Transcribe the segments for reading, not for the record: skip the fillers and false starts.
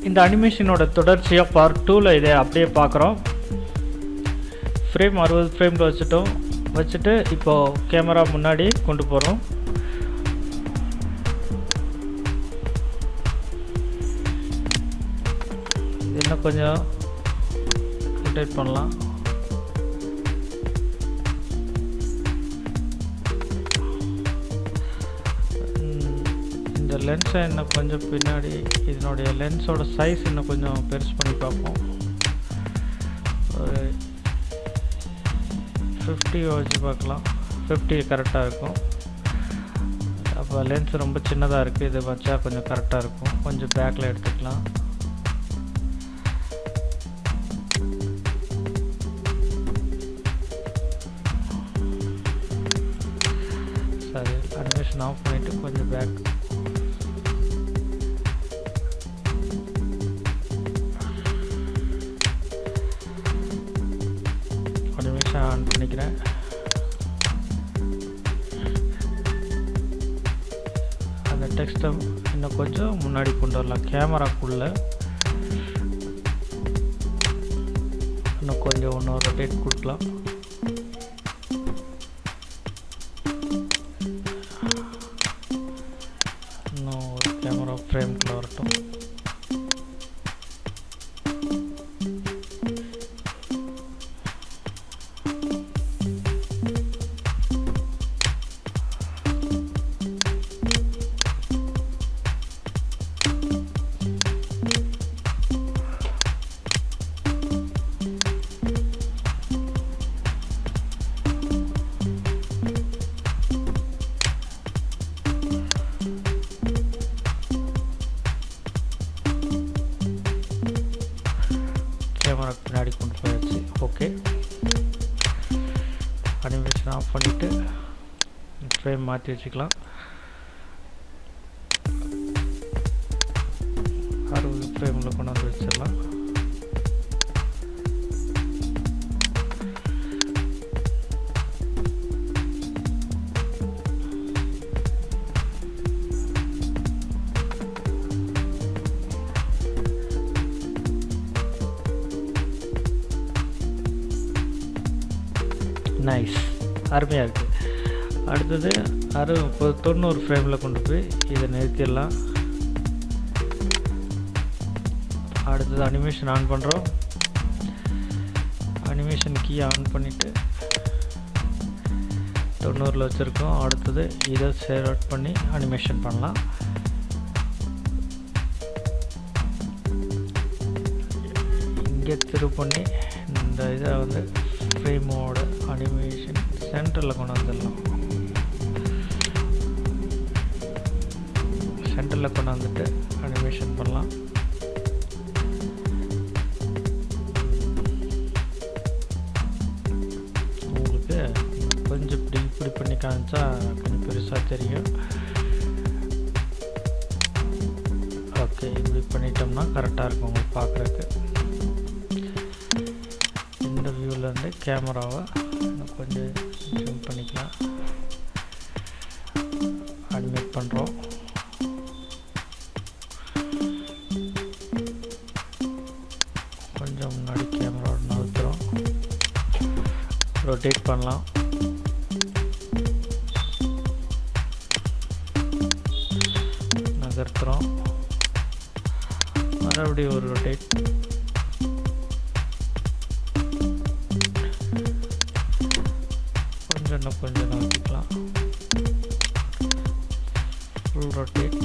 இந்த அனிமேஷனோட தொடர்ச்சியாக பார்ட் 2ல் இதை அப்படியே பார்க்குறோம். ஃப்ரேம் 60 ஃப்ரேமில் வச்சுட்டு இப்போது கேமரா முன்னாடி கொண்டு போகிறோம். இன்னும் கொஞ்சம் ரொட்டேட் பண்ணலாம். இந்த லென்ஸை இன்னும் கொஞ்சம் பின்னாடி, இதனுடைய லென்ஸோட சைஸ் இன்னும் கொஞ்சம் பெருசு பண்ணி பார்ப்போம். ஒரு 50 வச்சு பார்க்கலாம். 50 கரெக்டாக இருக்கும். அப்போ லென்ஸ் ரொம்ப சின்னதாக இருக்குது, இதை வச்சா கொஞ்சம் கரெக்டாக இருக்கும். கொஞ்சம் பேக்கில் எடுத்துக்கலாம். சரி, அனிமேஷன் ஆஃப் பண்ணிவிட்டு கொஞ்சம் பேக். அனிமேஷன் ஆன் பண்ணிக்கிறேன். அந்த டெக்ஸ்ட்டை இன்னும் கொஞ்சம் முன்னாடி கொண்டு வரலாம். கேமராக்குள்ளே இன்னும் கொஞ்சம் இன்னொரு ரொட்டேட் கொடுக்கலாம். இன்னும் ஒரு கேமரா ஃப்ரேம்குள்ளே வரட்டும். கேமரா பின்னாடி கொண்டு போயாச்சு. ஓகே, அனிமேஷன் ஆஃப் பண்ணிவிட்டு ஃப்ரேம் மாற்றி வச்சுக்கலாம். 60 ஃப்ரேமில் கொண்டு வந்து வச்சிடலாம். நைஸ், அருமையாக இருக்குது. அடுத்தது 90 ஃப்ரேமில் கொண்டு போய் இதை நிறுத்திடலாம். அடுத்தது அனிமேஷன் ஆன் பண்ணுறோம். அனிமேஷன் கீ ஆன் பண்ணிவிட்டு 90 வச்சுருக்கோம். அடுத்தது இதை செலக்ட் பண்ணி அனிமேஷன் பண்ணலாம். இங்கே பண்ணி இந்த இதை வந்து ஃப்ரேமோட அனிமேஷன் சென்டரில் கொண்டு வந்துடலாம். சென்டரில் கொண்டு வந்துட்டு அனிமேஷன் பண்ணலாம். உங்களுக்கு கொஞ்சம் இப்படி பண்ணி காமிச்சா கொஞ்சம் பெருசாக தெரியும். ஓகே, இப்படி பண்ணிட்டோம்னா கரெக்டாக இருக்கும் உங்களுக்கு பார்க்குறதுக்கு. இந்த வியூவிலேருந்து கேமராவை கொஞ்சம் ஜூம் பண்ணிக்கலாம். அனிமேட் பண்ணுறோம். கொஞ்சம் முன்னாடி கேமரா நகர்த்துறோம். ரொட்டேட் பண்ணலாம். நகர்த்துறோம். மறுபடியும் ஒரு ரொட்டேட். கொஞ்சம் நகர்த்திக்கலாம். Full rotate.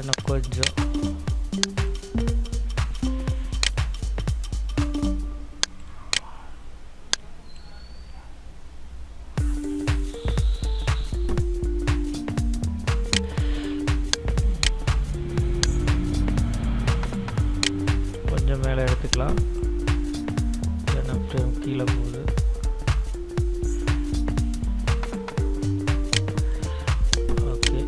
இன்னும் கொஞ்சம். கொஞ்சம் மேலே எடுத்துக்கலாம். கீழே போகுது. ஓகே,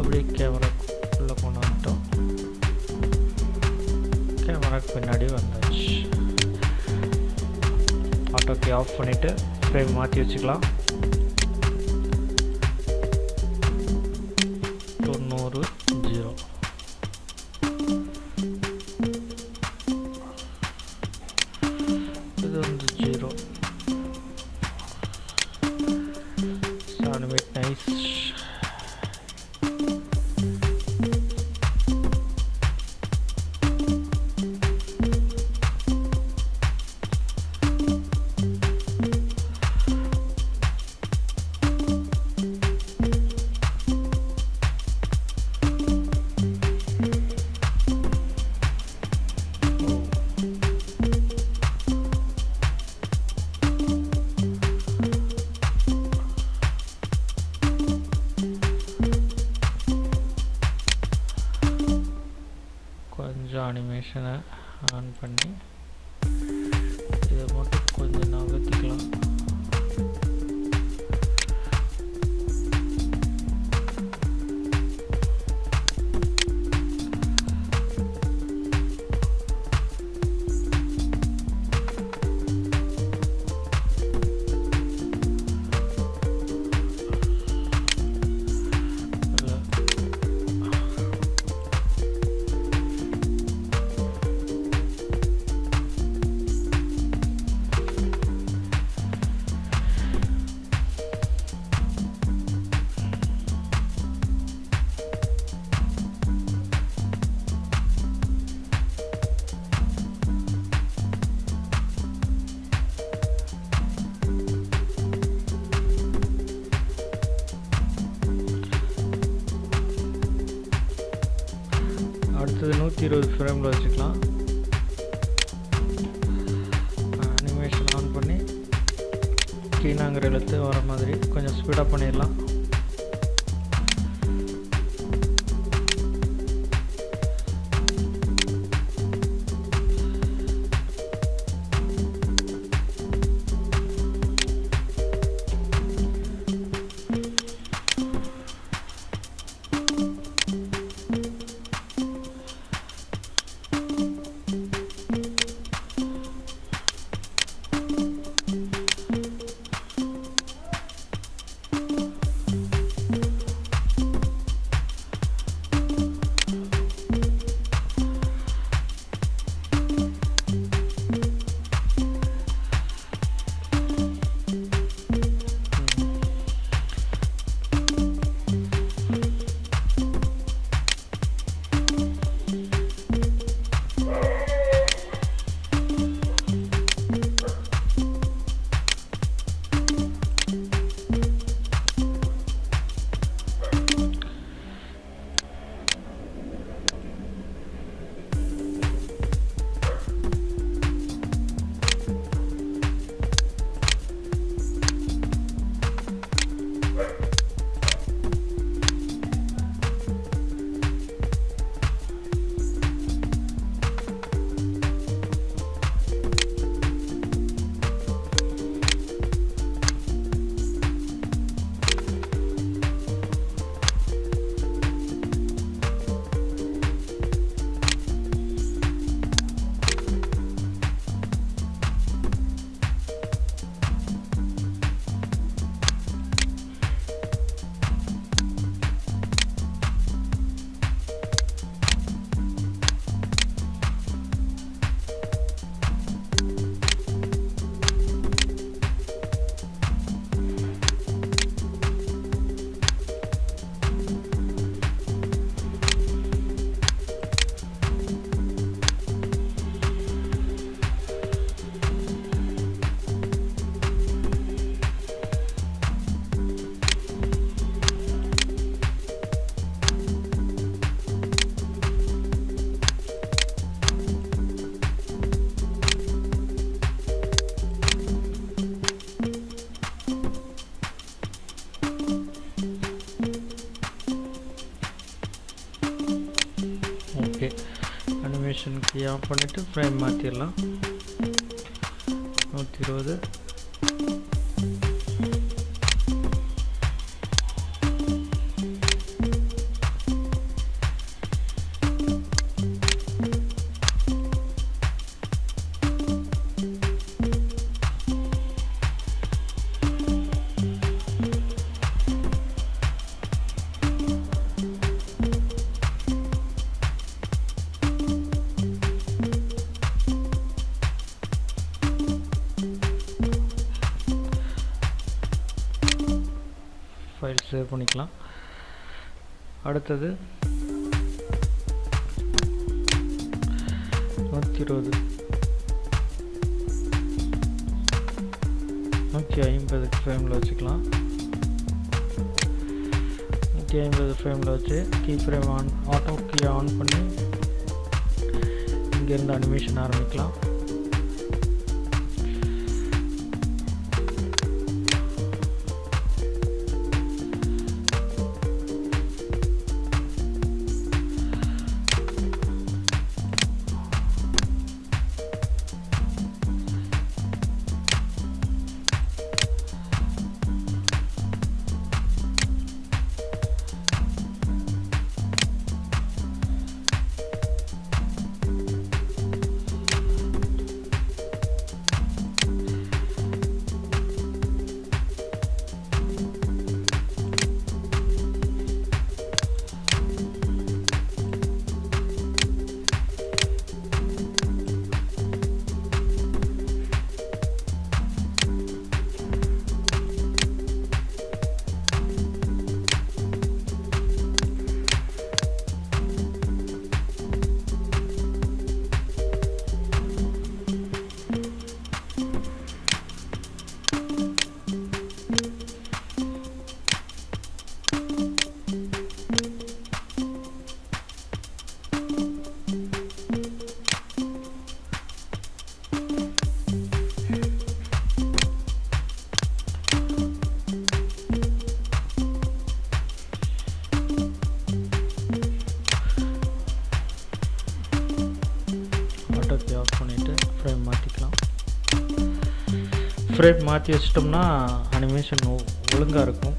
அப்படியே கேமராக்குள்ளே கொண்டு வந்துட்டோம். கேமராக்கு பின்னாடி வந்தாச்சு. ஆட்டோக்கே ஆஃப் பண்ணிவிட்டு ஃப்ரேம் மாற்றி வச்சுக்கலாம். 90 0 இது வந்து 0. animate nice. கொஞ்சம் அனிமேஷனை ஆன் பண்ணி இதை மட்டும் கொஞ்சம் நகர்த்திக்கலாம். அடுத்தது 120 ஃப்ரேமில் வச்சுக்கலாம். அனிமேஷன் ஆன் பண்ணி கீழாங்கிற எழுத்து வர மாதிரி கொஞ்சம் ஸ்பீடாக பண்ணிடலாம். ஓகே, அனிமேஷன் கீ ஆஃப் பண்ணிவிட்டு ஃப்ரேம் மாற்றிடலாம். 120. சேவ் பண்ணிக்கலாம். அடுத்தது 120 150 ஃப்ரேமில் வச்சுக்கலாம். 150 ஃப்ரேமில் வச்சு கீ ஃப்ரேம் ஆட்டோ கீயை ஆன் பண்ணி இங்கேருந்து அனிமேஷன் ஆரம்பிக்கலாம். ஆஃப் பண்ணிவிட்டு ஃப்ரேம் மாற்றிக்கலாம். ஃப்ரேம் மாற்றி வச்சிட்டோம்னா அனிமேஷன் ஒழுங்காக இருக்கும்.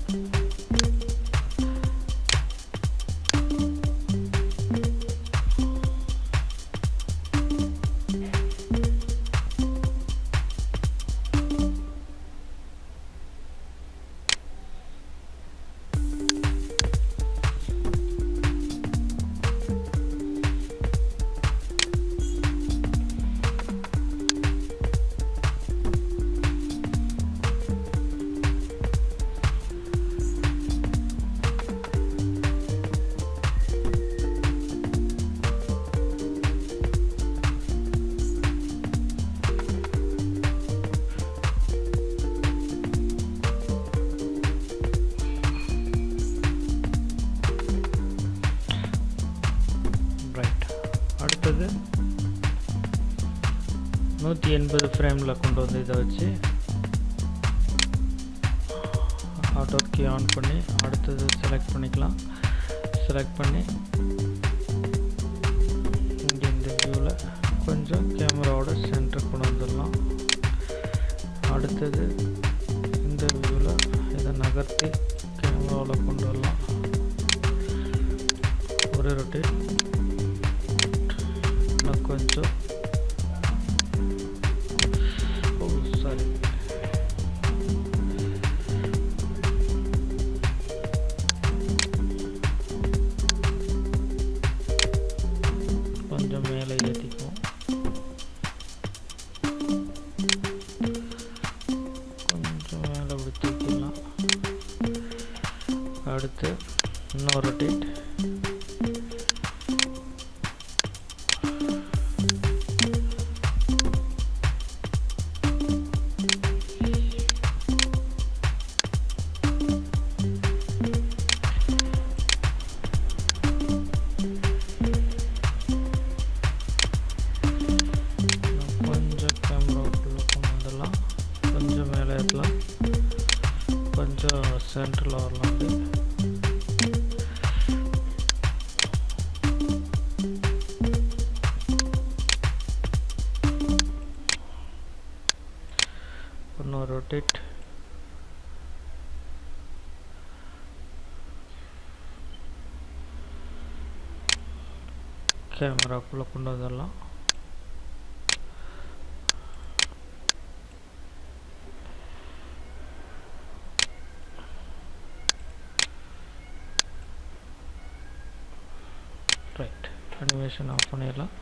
அடுத்தது 180 ஃப்ரேமில் கொண்டு வந்து இதை வச்சு ஆட்டோ கீ ஆன் பண்ணி அடுத்தது செலக்ட் பண்ணிக்கலாம். செலக்ட் பண்ணி இங்கே இந்த வியூவில் கொஞ்சம் கேமராவோட சென்டர் கொண்டு வந்துடலாம். அடுத்தது இந்த வியூவில் இதை நகர்த்தி கேமராவில் கொண்டு வரலாம். ஒரு ரொட்டேட் கொஞ்சம் சாரி கொஞ்சம் மேலே ஏற்றிக்குவோம். கொஞ்சம் மேலே அப்படி தூக்கிடலாம். அடுத்து இன்னொரு ரொட்டேட் கொஞ்சம் சென்டரில் வரலாம். இன்னும் ரொட்டேட் கேமராக்குள்ளே கொண்டு வந்துடலாம். ரைட், அனிமேஷன் ஆஃப் பண்ணிடலாம்,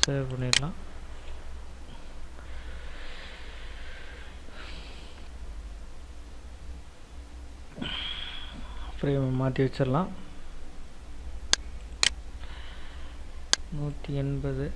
சேவ் பண்ணிடலாம். ஃப்ரேமை மாற்றி வச்சிடலாம். 180